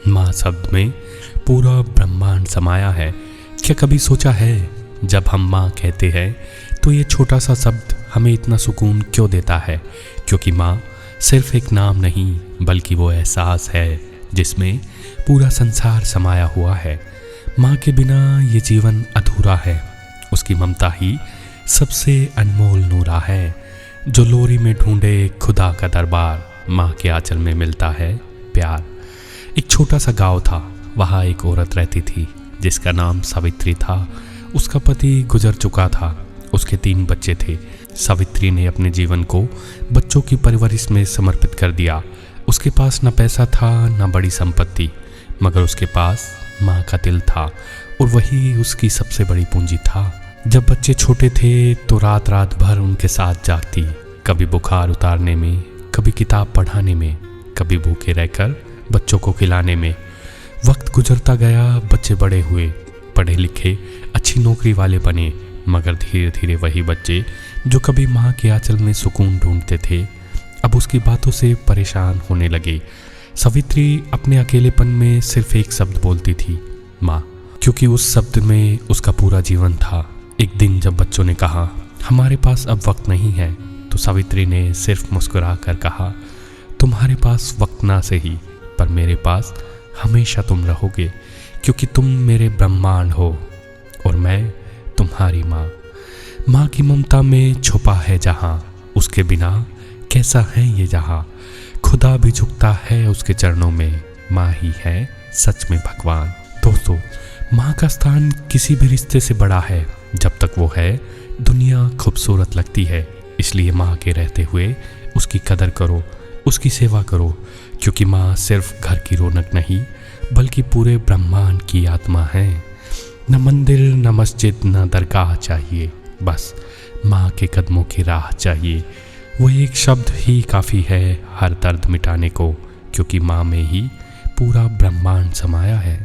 माँ शब्द में पूरा ब्रह्मांड समाया है। क्या कभी सोचा है जब हम माँ कहते हैं तो ये छोटा सा शब्द हमें इतना सुकून क्यों देता है? क्योंकि माँ सिर्फ एक नाम नहीं बल्कि वो एहसास है जिसमें पूरा संसार समाया हुआ है। माँ के बिना ये जीवन अधूरा है। उसकी ममता ही सबसे अनमोल नूरा है। जो लोरी में ढूंढे खुदा का दरबार, माँ के आंचल में मिलता है प्यार। एक छोटा सा गांव था, वहाँ एक औरत रहती थी जिसका नाम सावित्री था। उसका पति गुजर चुका था, उसके 3 बच्चे थे। सावित्री ने अपने जीवन को बच्चों की परवरिश में समर्पित कर दिया। उसके पास न पैसा था न बड़ी संपत्ति, मगर उसके पास माँ का दिल था और वही उसकी सबसे बड़ी पूंजी था। जब बच्चे छोटे थे तो रात रात भर उनके साथ जागती, कभी बुखार उतारने में, कभी किताब पढ़ाने में, कभी भूखे रहकर बच्चों को खिलाने में। वक्त गुजरता गया, बच्चे बड़े हुए, पढ़े लिखे, अच्छी नौकरी वाले बने, मगर धीरे धीरे वही बच्चे जो कभी माँ के आंचल में सुकून ढूंढते थे अब उसकी बातों से परेशान होने लगे। सावित्री अपने अकेलेपन में सिर्फ एक शब्द बोलती थी, माँ, क्योंकि उस शब्द में उसका पूरा जीवन था। एक दिन जब बच्चों ने कहा हमारे पास अब वक्त नहीं है, तो सावित्री ने सिर्फ मुस्कुरा कर कहा, तुम्हारे पास वक्त ना सही पर मेरे पास हमेशा तुम रहोगे, क्योंकि तुम मेरे ब्रह्मांड हो और मैं तुम्हारी माँ। माँ की ममता में छुपा है जहाँ, उसके बिना कैसा है ये जहाँ। खुदा भी झुकता है उसके चरणों में, माँ ही है सच में भगवान। दोस्तों, माँ का स्थान किसी भी रिश्ते से बड़ा है। जब तक वो है दुनिया खूबसूरत लगती है। इसलिए माँ के रहते हुए उसकी कदर करो, उसकी सेवा करो, क्योंकि माँ सिर्फ घर की रौनक नहीं बल्कि पूरे ब्रह्मांड की आत्मा है। न मंदिर न मस्जिद न दरगाह चाहिए, बस माँ के कदमों की राह चाहिए। वो एक शब्द ही काफ़ी है हर दर्द मिटाने को, क्योंकि माँ में ही पूरा ब्रह्मांड समाया है।